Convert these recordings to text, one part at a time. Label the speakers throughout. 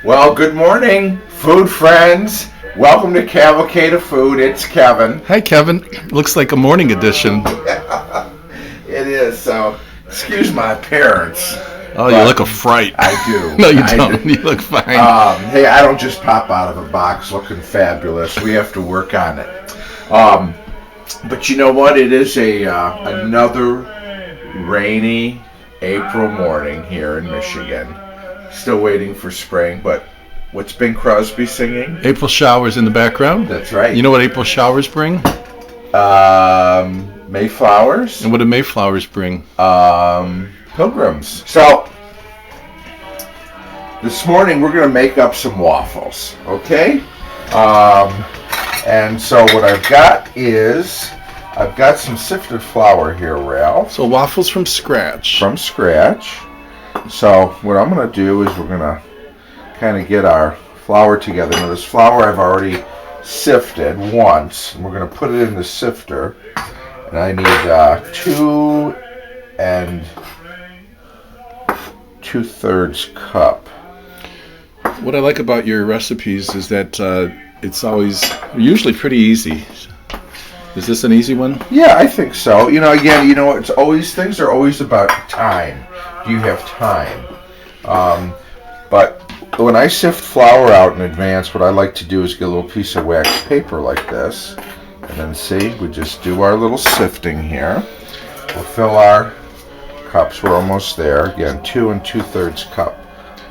Speaker 1: Well, good morning, food friends. Welcome to Cavalcade of Food. It's Kevin.
Speaker 2: Hi, Kevin. Looks like a morning edition.
Speaker 1: It is, so excuse my appearance.
Speaker 2: Oh, you look a fright.
Speaker 1: I do.
Speaker 2: No, you don't. You look fine.
Speaker 1: Hey, I don't just pop out of a box looking fabulous. We have to work on it. But you know what? It is another rainy April morning here in Michigan. Still waiting for spring, but what's Bing Crosby singing?
Speaker 2: April showers in the background.
Speaker 1: That's right.
Speaker 2: You know what April showers bring?
Speaker 1: Mayflowers.
Speaker 2: And what do Mayflowers bring?
Speaker 1: Pilgrims. So, this morning we're going to make up some waffles, okay? And so what I've got is, I've got some sifted flour here, Ralph.
Speaker 2: So waffles from scratch.
Speaker 1: From scratch. So what I'm going to do is we're going to kind of get our flour together. Now this flour I've already sifted once. And we're going to put it in the sifter. And I need 2 2/3 cup.
Speaker 2: What I like about your recipes is that it's usually pretty easy. Is this an easy one?
Speaker 1: Yeah, I think so. Things are always about time. Do you have time? But when I sift flour out in advance, what I like to do is get a little piece of wax paper like this. And then see, we just do our little sifting here. We'll fill our cups. We're almost there. Again, 2 2/3 cup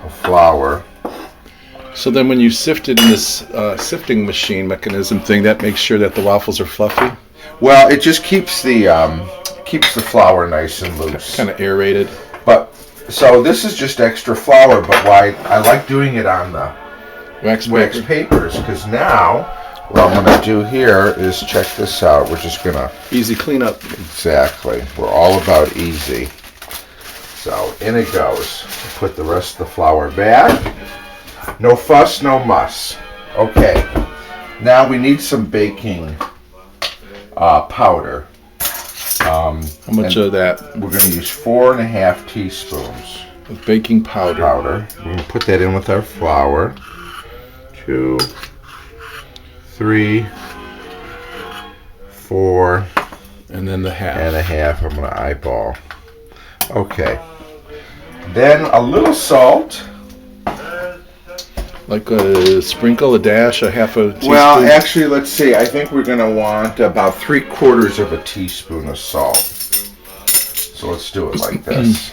Speaker 1: of flour.
Speaker 2: So then when you sift it in this sifting machine mechanism thing, that makes sure that the waffles are fluffy?
Speaker 1: Well, it just keeps the flour nice and loose.
Speaker 2: Kind of aerated.
Speaker 1: But so this is just extra flour, but why I like doing it on the wax papers, because now what I'm going to do here is check this out. We're just going to
Speaker 2: easy cleanup.
Speaker 1: Exactly. We're all about easy. So in it goes. Put the rest of the flour back. No fuss, no muss. Okay. Now we need some baking powder.
Speaker 2: How much of that?
Speaker 1: We're going to use 4.5 teaspoons
Speaker 2: of baking powder.
Speaker 1: We're going to put that in with our flour. 2, 3, 4,
Speaker 2: and then the half.
Speaker 1: And a half. I'm going to eyeball. Okay. Then a little salt.
Speaker 2: Like a sprinkle, a dash, a half a teaspoon?
Speaker 1: Well, actually, let's see. I think we're going to want about 3/4 of a teaspoon of salt. So let's do it like this.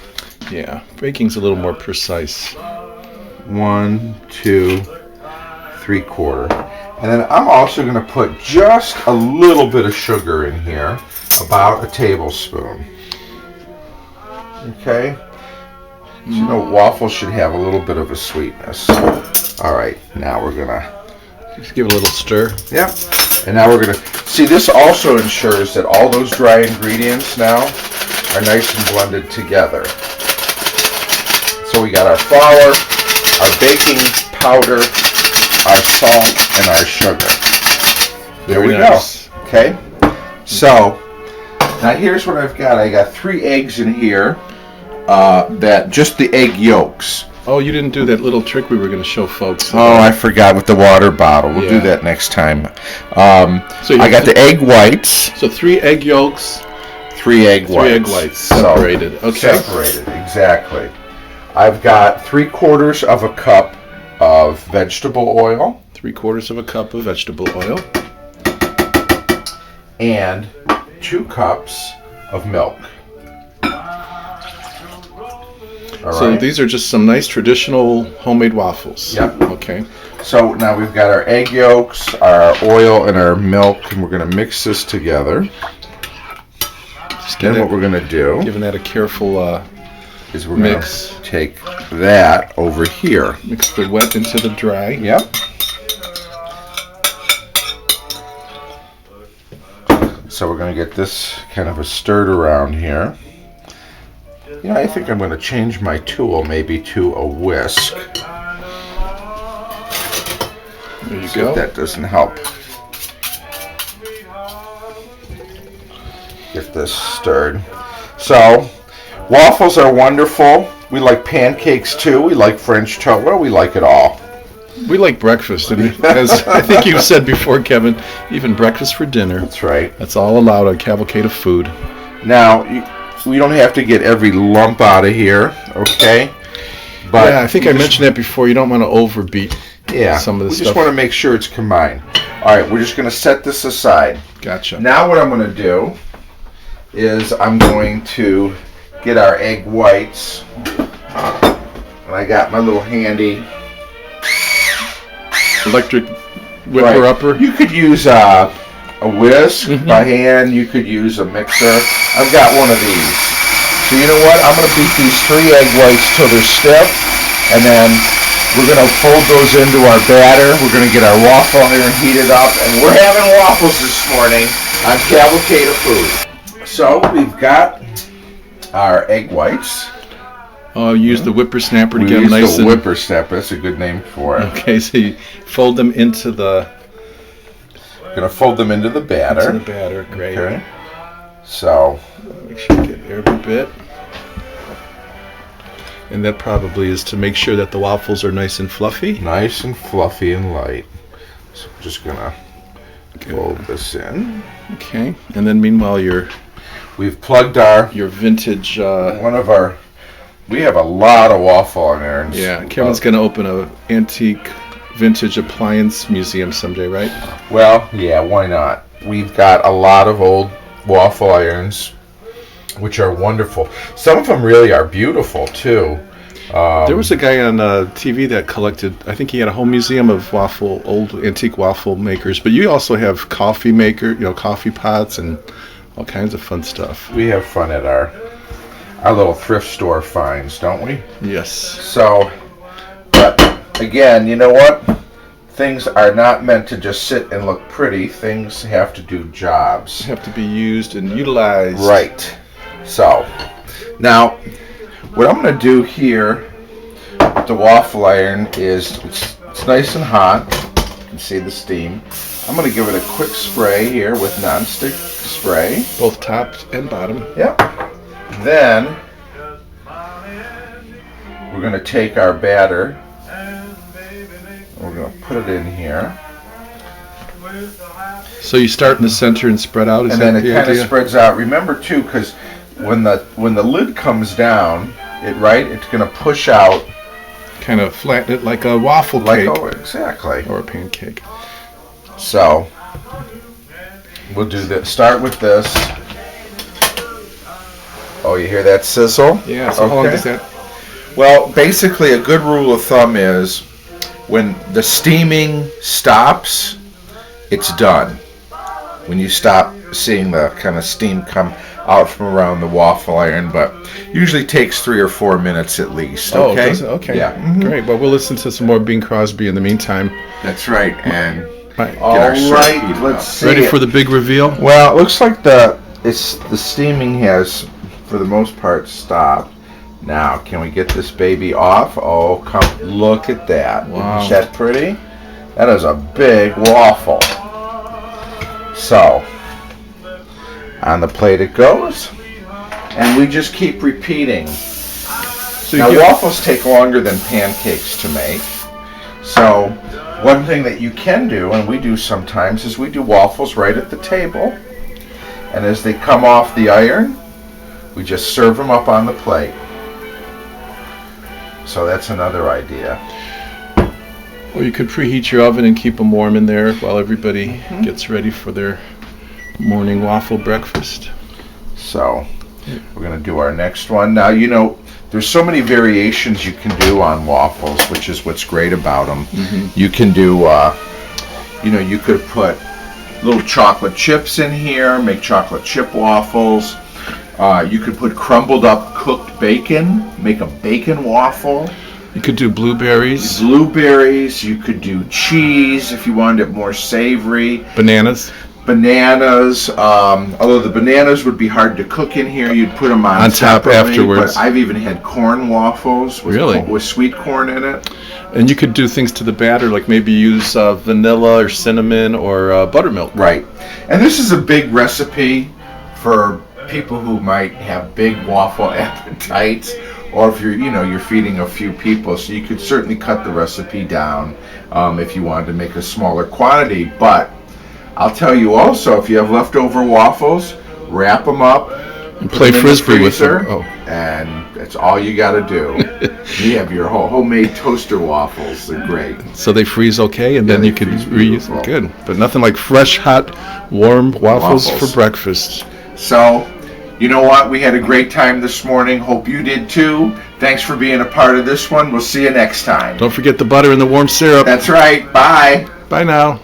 Speaker 2: Yeah, baking's a little more precise.
Speaker 1: 1, 2, 3/4. And then I'm also going to put just a little bit of sugar in here, about a tablespoon. Okay? So, waffles should have a little bit of a sweetness. All right, now we're going to
Speaker 2: just give it a little stir.
Speaker 1: Yep. And now we're going to see, this also ensures that all those dry ingredients now are nice and blended together. So we got our flour, our baking powder, our salt, and our sugar. There we go. Okay. So now here's what I've got. I got 3 eggs in here. Just the egg yolks.
Speaker 2: Oh, you didn't do that little trick we were going to show folks.
Speaker 1: Oh, I forgot with the water bottle. We'll do that next time.
Speaker 2: So
Speaker 1: I got the egg whites.
Speaker 2: So 3 egg yolks.
Speaker 1: 3 egg whites.
Speaker 2: 3 egg whites. Separated. Okay.
Speaker 1: Separated, exactly. I've got 3/4 of a cup of vegetable oil.
Speaker 2: 3/4 of a cup of vegetable oil.
Speaker 1: And 2 cups of milk.
Speaker 2: So these are just some nice traditional homemade waffles.
Speaker 1: Yep.
Speaker 2: Okay.
Speaker 1: So now we've got our egg yolks, our oil, and our milk, and we're going to mix this together. Then what we're going to do,
Speaker 2: giving that a careful
Speaker 1: is we're going to take that over here.
Speaker 2: Mix the wet into the dry.
Speaker 1: Yep. So we're going to get this kind of a stirred around here. You know, I think I'm going to change my tool maybe to a whisk.
Speaker 2: There you go.
Speaker 1: If that doesn't help. Get this stirred. So, waffles are wonderful. We like pancakes too. We like French toast. Well, we like it all.
Speaker 2: We like breakfast, and as I think you said before, Kevin, even breakfast for dinner.
Speaker 1: That's right.
Speaker 2: That's all allowed on Cavalcade of Food.
Speaker 1: Now, we don't have to get every lump out of here, okay? But
Speaker 2: yeah, I think I mentioned that before. You don't want to overbeat some of the
Speaker 1: we
Speaker 2: stuff.
Speaker 1: just want to make sure it's combined. All right, we're just going to set this aside.
Speaker 2: Gotcha.
Speaker 1: Now what I'm going to do is I'm going to get our egg whites. And I got my little handy
Speaker 2: electric whipper upper.
Speaker 1: You could use a whisk by hand. You could use a mixer. I've got one of these. So you know what? I'm going to beat these 3 egg whites till they're stiff, and then we're going to fold those into our batter. We're going to get our waffle iron heated up, and we're having waffles this morning on Cavalcade of Food. So we've got our egg whites.
Speaker 2: Oh, use the whippersnapper to get them
Speaker 1: nice.
Speaker 2: nice and...
Speaker 1: Whippersnapper. That's a good name for it.
Speaker 2: Okay, so you fold them into the...
Speaker 1: Going to fold them into the batter.
Speaker 2: Into the batter, great.
Speaker 1: Okay. So...
Speaker 2: Make sure you get every bit. And that probably is to make sure that the waffles are nice and fluffy.
Speaker 1: Nice and fluffy and light. So I'm just going to fold this in.
Speaker 2: Okay, and then meanwhile
Speaker 1: we've plugged
Speaker 2: your vintage...
Speaker 1: we have a lot of waffle irons.
Speaker 2: Yeah, Kevin's going to open an antique vintage appliance museum someday, right?
Speaker 1: Well, yeah, why not? We've got a lot of old waffle irons, which are wonderful. Some of them really are beautiful, too.
Speaker 2: There was a guy on TV that collected, I think he had a home museum of old antique waffle makers, but you also have coffee coffee pots and all kinds of fun stuff.
Speaker 1: We have fun at our little thrift store finds, don't we?
Speaker 2: Yes.
Speaker 1: So, but again, you know what? Things are not meant to just sit and look pretty. Things have to do jobs.
Speaker 2: Have to be used and utilized.
Speaker 1: Right. So, now, what I'm going to do here with the waffle iron is, it's nice and hot. You can see the steam. I'm going to give it a quick spray here with nonstick spray.
Speaker 2: Both top and bottom.
Speaker 1: Yep. Then, we're going to take our batter. We're going to put it in here.
Speaker 2: So you start in the center and spread out?
Speaker 1: And then it kind of spreads out. Remember, too, because when the lid comes down, it's going to push out.
Speaker 2: Kind of flatten it like a waffle cake.
Speaker 1: Exactly.
Speaker 2: Or a pancake.
Speaker 1: So, we'll do that. Start with this. Oh, you hear that sizzle?
Speaker 2: Yeah, so how long does that?
Speaker 1: Well, basically a good rule of thumb is when the steaming stops, it's done. When you stop seeing the kind of steam come out from around the waffle iron, but usually takes 3 or 4 minutes at least. Okay?
Speaker 2: Oh, does it? Okay.
Speaker 1: Yeah. Mm-hmm.
Speaker 2: Great. Well, we'll listen to some more Bing Crosby in the meantime.
Speaker 1: That's right. And
Speaker 2: all
Speaker 1: right, let's see.
Speaker 2: Ready for the big reveal?
Speaker 1: Well, it looks like the steaming has, for the most part, stopped. Now, can we get this baby off? Oh, come look at that.
Speaker 2: Wow.
Speaker 1: Isn't that pretty? That is a big waffle. So, on the plate it goes. And we just keep repeating.
Speaker 2: So
Speaker 1: now, waffles take longer than pancakes to make. So, one thing that you can do, and we do sometimes, is we do waffles right at the table. And as they come off the iron, we just serve them up on the plate. So that's another idea.
Speaker 2: Or you could preheat your oven and keep them warm in there while everybody gets ready for their morning waffle breakfast.
Speaker 1: So we're going to do our next one. Now, there's so many variations you can do on waffles, which is what's great about them. You can do, you could put little chocolate chips in here, make chocolate chip waffles. You could put crumbled up cooked bacon, make a bacon waffle.
Speaker 2: You could do blueberries.
Speaker 1: You could do cheese if you wanted it more savory.
Speaker 2: Bananas.
Speaker 1: Although the bananas would be hard to cook in here, you'd put them on
Speaker 2: top afterwards.
Speaker 1: But I've even had corn waffles with sweet corn in it.
Speaker 2: And you could do things to the batter, like maybe use vanilla or cinnamon or buttermilk.
Speaker 1: Right. And this is a big recipe for people who might have big waffle appetites, or if you're feeding a few people, so you could certainly cut the recipe down if you wanted to make a smaller quantity. But I'll tell you also, if you have leftover waffles, wrap them up
Speaker 2: and play frisbee with them.
Speaker 1: And that's all you got to do. You have your homemade toaster waffles. They're great.
Speaker 2: So they freeze okay, and then you can reuse them. Good. But nothing like fresh, hot, warm waffles for breakfast.
Speaker 1: So, you know what? We had a great time this morning. Hope you did too. Thanks for being a part of this one. We'll see you next time.
Speaker 2: Don't forget the butter and the warm syrup.
Speaker 1: That's right. Bye.
Speaker 2: Bye now.